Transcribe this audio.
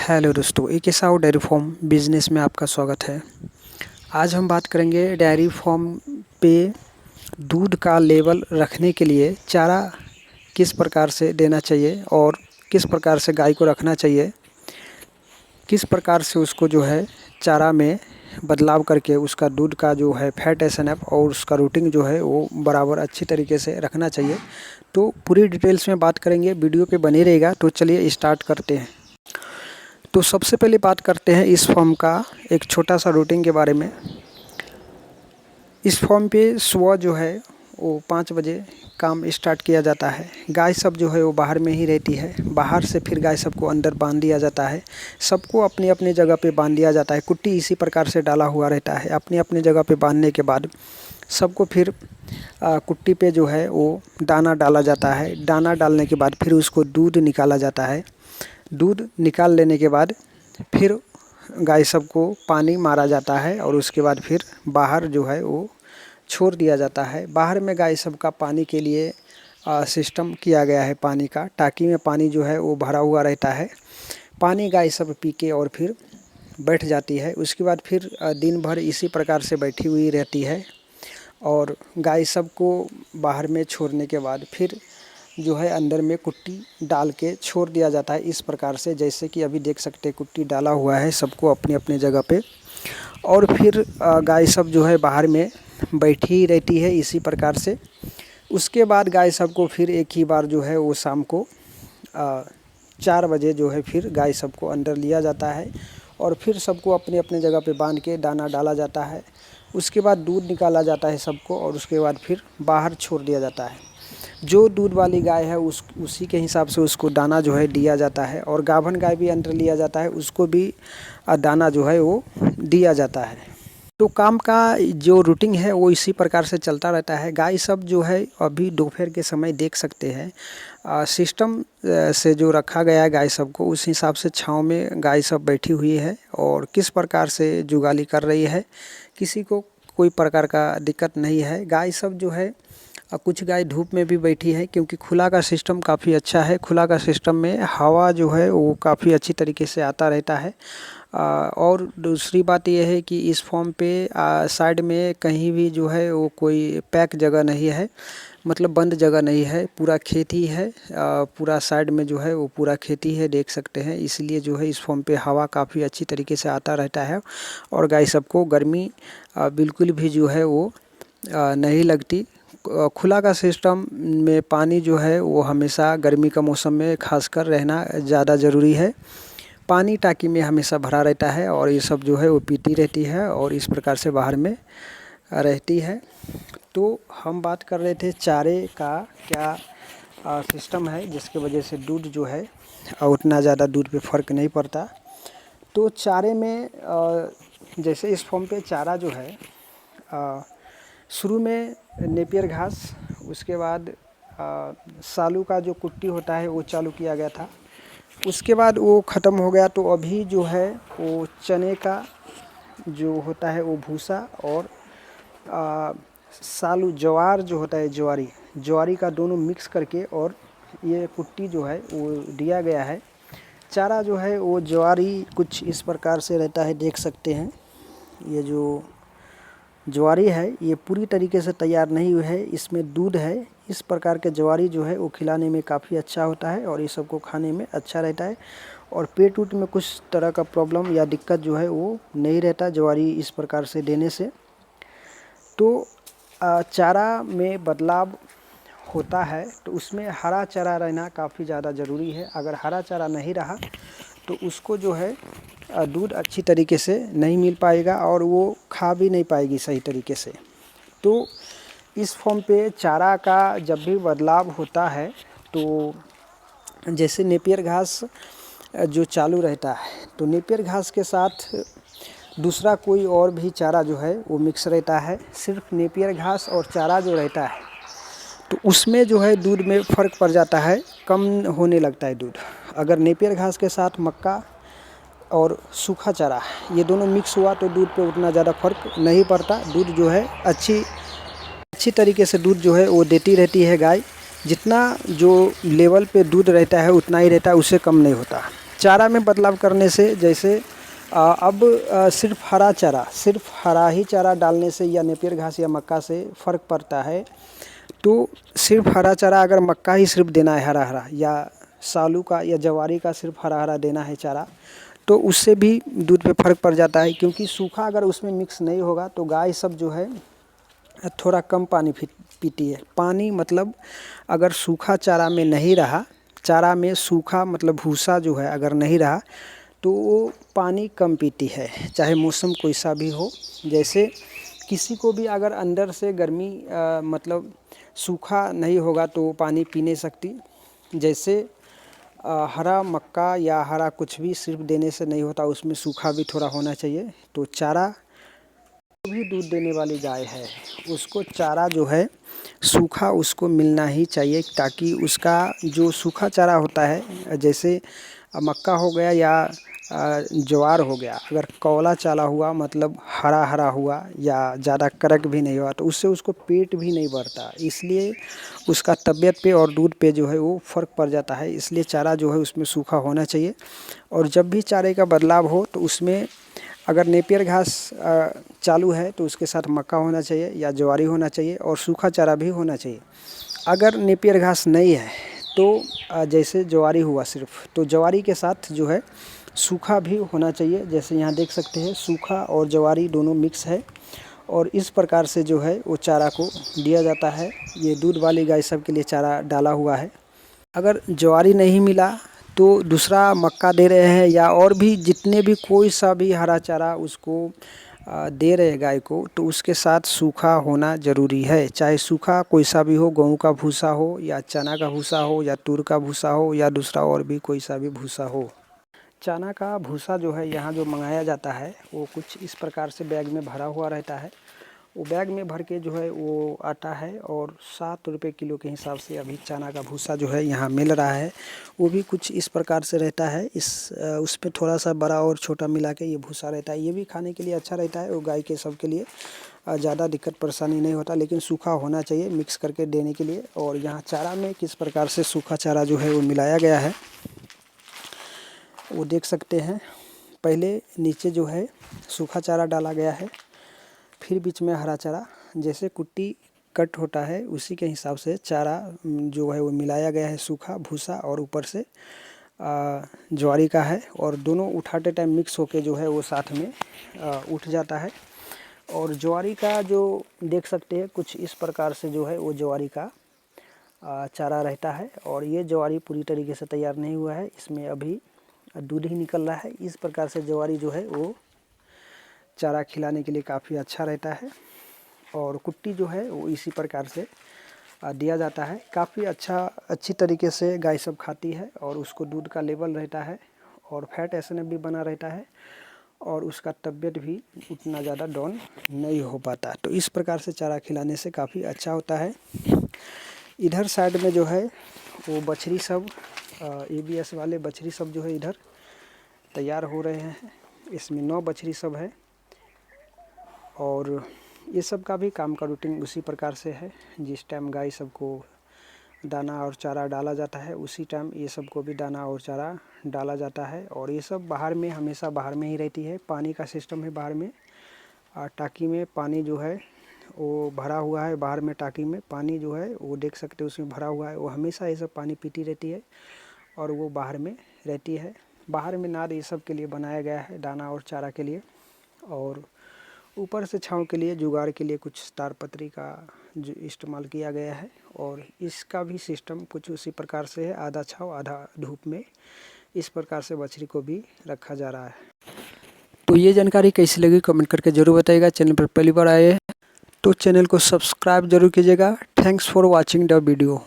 Hello दोस्तों, एक ऐसा और डेयरी फार्म बिजनेस में आपका स्वागत है। आज हम बात करेंगे डेयरी फार्म पे दूध का लेवल रखने के लिए चारा किस प्रकार से देना चाहिए और किस प्रकार से गाय को रखना चाहिए, किस प्रकार से उसको जो है चारा में बदलाव करके उसका दूध का जो है फैट एसएनएफ और उसका रूटिंग जो है वो बराबर अच्छी तरीके से रखना चाहिए। तो पूरी डिटेल्स में बात करेंगे, वीडियो पे बने रहेगा। तो चलिए स्टार्ट करते हैं। तो सबसे पहले बात करते हैं इस फॉर्म का एक छोटा सा रूटीन के बारे में। इस फॉर्म पे सुबह जो है वो 5 बजे काम स्टार्ट किया जाता है। गाय सब जो है वो बाहर में ही रहती है। बाहर से फिर गाय सबको अंदर बांध दिया जाता है। सबको अपनी अपनी जगह पे बांध दिया जाता है। कुट्टी इसी प्रकार से डाला हुआ रहता है। अपनी अपनी जगह पे बांधने के बाद सबको फिर कुट्टी पे जो है वो दाना डाला जाता है। दाना डालने के बाद फिर उसको दूध निकाला जाता है। दूध निकाल लेने के बाद फिर गाय सबको पानी मारा जाता है और उसके बाद फिर बाहर जो है वो छोड़ दिया जाता है। बाहर में गाय सब का पानी के लिए सिस्टम किया गया है। पानी का टाँकी में पानी जो है वो भरा हुआ रहता है। पानी गाय सब पी के और फिर बैठ जाती है। उसके बाद फिर दिन भर इसी प्रकार से बैठी हुई रहती है और गाय सब को बाहर में छोड़ने के बाद फिर जो है अंदर में कुट्टी डाल के छोड़ दिया जाता है। इस प्रकार से जैसे कि अभी देख सकते हैं कुट्टी डाला हुआ है सबको अपनी अपनी जगह पे। और फिर गाय सब जो है बाहर में बैठी ही रहती है इसी प्रकार से। उसके बाद गाय सबको फिर एक ही बार जो है वो शाम को 4 बजे जो है फिर गाय सबको अंदर लिया जाता है और फिर सबको अपने अपने जगह पे बांध के दाना डाला जाता है। उसके बाद दूध निकाला जाता है सबको और उसके बाद फिर बाहर छोड़ दिया जाता है। जो दूध वाली गाय है उसी के हिसाब से उसको दाना जो है दिया जाता है और गाभन गाय भी अंदर लिया जाता है, उसको भी दाना जो है वो दिया जाता है। तो काम का जो रूटीन है वो इसी प्रकार से चलता रहता है। गाय सब जो है अभी दोपहर के समय देख सकते हैं सिस्टम से जो रखा गया है गाय सब को, उस हिसाब से छांव में गाय सब बैठी हुई है और किस प्रकार से जुगाली कर रही है। किसी को कोई प्रकार का दिक्कत नहीं है। गाय सब जो है कुछ गाय धूप में भी बैठी है क्योंकि खुला का सिस्टम काफ़ी अच्छा है। खुला का सिस्टम में हवा जो है वो काफ़ी अच्छी तरीके से आता रहता है। और दूसरी बात यह है कि इस फॉर्म पे साइड में कहीं भी जो है वो कोई पैक जगह नहीं है, मतलब बंद जगह नहीं है, पूरा खेती है। पूरा साइड में जो है वो पूरा खेती है, देख सकते हैं। इसलिए जो है इस फॉर्म पे हवा काफ़ी अच्छी तरीके से आता रहता है और गाय सबको गर्मी बिल्कुल भी जो है वो नहीं लगती। खुला का सिस्टम में पानी जो है वो हमेशा गर्मी का मौसम में खासकर रहना ज़्यादा ज़रूरी है। पानी टाँकी में हमेशा भरा रहता है और ये सब जो है वो पीती रहती है और इस प्रकार से बाहर में रहती है। तो हम बात कर रहे थे चारे का क्या सिस्टम है जिसकी वजह से दूध जो है उतना ज़्यादा दूध पे फ़र्क नहीं पड़ता। तो चारे में जैसे इस फॉर्म पे चारा जो है शुरू में नेपियर घास, उसके बाद सालू का जो कुट्टी होता है वो चालू किया गया था। उसके बाद वो ख़त्म हो गया तो अभी जो है वो चने का जो होता है वो भूसा और सालू ज्वार जो होता है ज्वारी का दोनों मिक्स करके और ये कुट्टी जो है वो दिया गया है। चारा जो है वो ज्वारी कुछ इस प्रकार से रहता है, देख सकते हैं। ये जो ज्वारी है ये पूरी तरीके से तैयार नहीं हुई है, इसमें दूध है। इस प्रकार के ज्वारी जो है वो खिलाने में काफ़ी अच्छा होता है और ये सबको खाने में अच्छा रहता है और पेट उट में कुछ तरह का प्रॉब्लम या दिक्कत जो है वो नहीं रहता ज्वारी इस प्रकार से देने से। तो चारा में बदलाव होता है तो उसमें हरा चारा रहना काफ़ी ज़्यादा ज़रूरी है। अगर हरा चारा नहीं रहा तो उसको जो है दूध अच्छी तरीके से नहीं मिल पाएगा और वो खा भी नहीं पाएगी सही तरीके से। तो इस फॉर्म पे चारा का जब भी बदलाव होता है तो जैसे नेपियर घास जो चालू रहता है तो नेपियर घास के साथ दूसरा कोई और भी चारा जो है वो मिक्स रहता है। सिर्फ नेपियर घास और चारा जो रहता है तो उसमें जो है दूध में फ़र्क पड़ जाता है, कम होने लगता है दूध। अगर नेपियर घास के साथ मक्का और सूखा चारा ये दोनों मिक्स हुआ तो दूध पे उतना ज़्यादा फर्क नहीं पड़ता। दूध जो है अच्छी तरीके से दूध जो है वो देती रहती है गाय। जितना जो लेवल पे दूध रहता है उतना ही रहता है, उससे कम नहीं होता। चारा में बदलाव करने से जैसे अब सिर्फ हरा चारा, सिर्फ हरा ही चारा डालने से या नेपियर घास या मक्का से फ़र्क पड़ता है। तो सिर्फ हरा चारा अगर मक्का ही सिर्फ देना है हरा हरा, या सालू का या जवारी का सिर्फ हरा हरा देना है चारा, तो उससे भी दूध पे फ़र्क पड़ जाता है। क्योंकि सूखा अगर उसमें मिक्स नहीं होगा तो गाय सब जो है थोड़ा कम पानी पीती है। पानी मतलब अगर सूखा चारा में नहीं रहा, चारा में सूखा मतलब भूसा जो है अगर नहीं रहा तो वो पानी कम पीती है, चाहे मौसम कोई सा भी हो। जैसे किसी को भी अगर अंदर से गर्मी मतलब सूखा नहीं होगा तो पानी पी नहीं सकती। जैसे हरा मक्का या हरा कुछ भी सिर्फ देने से नहीं होता, उसमें सूखा भी थोड़ा होना चाहिए। तो चारा भी दूध देने वाली गाय है, उसको चारा जो है सूखा उसको मिलना ही चाहिए, ताकि उसका जो सूखा चारा होता है, जैसे मक्का हो गया या ज्वार हो गया, अगर कौला चाला हुआ मतलब हरा हरा हुआ या ज़्यादा कड़क भी नहीं हुआ तो उससे उसको पेट भी नहीं भरता, इसलिए उसका तबीयत पे और दूध पे जो है वो फ़र्क पड़ जाता है। इसलिए चारा जो है उसमें सूखा होना चाहिए। और जब भी चारे का बदलाव हो तो उसमें अगर नेपियर घास चालू है तो उसके साथ मक्का होना चाहिए या ज्वारी होना चाहिए और सूखा चारा भी होना चाहिए। अगर नेपियर घास नहीं है तो जैसे ज्वारी हुआ सिर्फ, तो ज्वारी के साथ जो है सूखा भी होना चाहिए। जैसे यहाँ देख सकते हैं सूखा और ज्वारी दोनों मिक्स है, और इस प्रकार से जो है वो चारा को दिया जाता है। ये दूध वाली गाय सब के लिए चारा डाला हुआ है। अगर ज्वारी नहीं मिला तो दूसरा मक्का दे रहे हैं, या और भी जितने भी कोई सा भी हरा चारा उसको दे रहे गाय को, तो उसके साथ सूखा होना ज़रूरी है। चाहे सूखा कोई सा भी हो, गेहूं का भूसा हो या चना का भूसा हो या तूर का भूसा हो या दूसरा और भी कोई सा भी भूसा हो। चना का भूसा जो है यहाँ जो मंगाया जाता है वो कुछ इस प्रकार से बैग में भरा हुआ रहता है। वो बैग में भर के जो है वो आता है, और 7 रुपये किलो के हिसाब से अभी चना का भूसा जो है यहाँ मिल रहा है। वो भी कुछ इस प्रकार से रहता है, उस पर थोड़ा सा बड़ा और छोटा मिला के ये भूसा रहता है। ये भी खाने के लिए अच्छा रहता है, वो गाय के सब के लिए ज़्यादा दिक्कत परेशानी नहीं होता, लेकिन सूखा होना चाहिए मिक्स करके देने के लिए। और यहाँ चारा में किस प्रकार से सूखा चारा जो है वो मिलाया गया है वो देख सकते हैं। पहले नीचे जो है सूखा चारा डाला गया है, फिर बीच में हरा चारा, जैसे कुट्टी कट होता है उसी के हिसाब से चारा जो है वो मिलाया गया है, सूखा भूसा और ऊपर से ज्वारी का है। और दोनों उठाते टाइम मिक्स होके जो है वो साथ में उठ जाता है। और ज्वारी का जो देख सकते हैं कुछ इस प्रकार से जो है वो ज्वारी का चारा रहता है। और ये ज्वारी पूरी तरीके से तैयार नहीं हुआ है, इसमें अभी दूध ही निकल रहा है। इस प्रकार से ज्वारी जो है वो चारा खिलाने के लिए काफ़ी अच्छा रहता है। और कुट्टी जो है वो इसी प्रकार से दिया जाता है। काफ़ी अच्छी तरीके से गाय सब खाती है, और उसको दूध का लेवल रहता है और फैट एसएनएफ भी बना रहता है, और उसका तबीयत भी उतना ज़्यादा डाउन नहीं हो पाता। तो इस प्रकार से चारा खिलाने से काफ़ी अच्छा होता है। इधर साइड में जो है वो बछड़ी सब ABS वाले बछड़ी सब जो है इधर तैयार हो रहे हैं। इसमें 9 बछड़ी सब है, और ये सब का भी काम का रूटीन उसी प्रकार से है। जिस टाइम गाय सबको दाना और चारा डाला जाता है उसी टाइम ये सब को भी दाना और चारा डाला जाता है। और ये सब बाहर में हमेशा बाहर में ही रहती है। पानी का सिस्टम है बाहर में, टाँकी में पानी जो है वो भरा हुआ है। बाहर में टाँकी में पानी जो है वो देख सकते हो उसमें भरा हुआ है। वो हमेशा ये सब पानी पीती रहती है और वो बाहर में रहती है। बाहर में नाद ये सब के लिए बनाया गया है, दाना और चारा के लिए। और ऊपर से छांव के लिए जुगाड़ के लिए कुछ तारपत्री का जो इस्तेमाल किया गया है। और इसका भी सिस्टम कुछ उसी प्रकार से है, आधा छांव आधा धूप में। इस प्रकार से बछड़ी को भी रखा जा रहा है। तो ये जानकारी कैसी लगी कमेंट करके ज़रूर बताइएगा। चैनल पर पहली बार आए हैं तो चैनल को सब्सक्राइब जरूर कीजिएगा। Thanks for watching the video.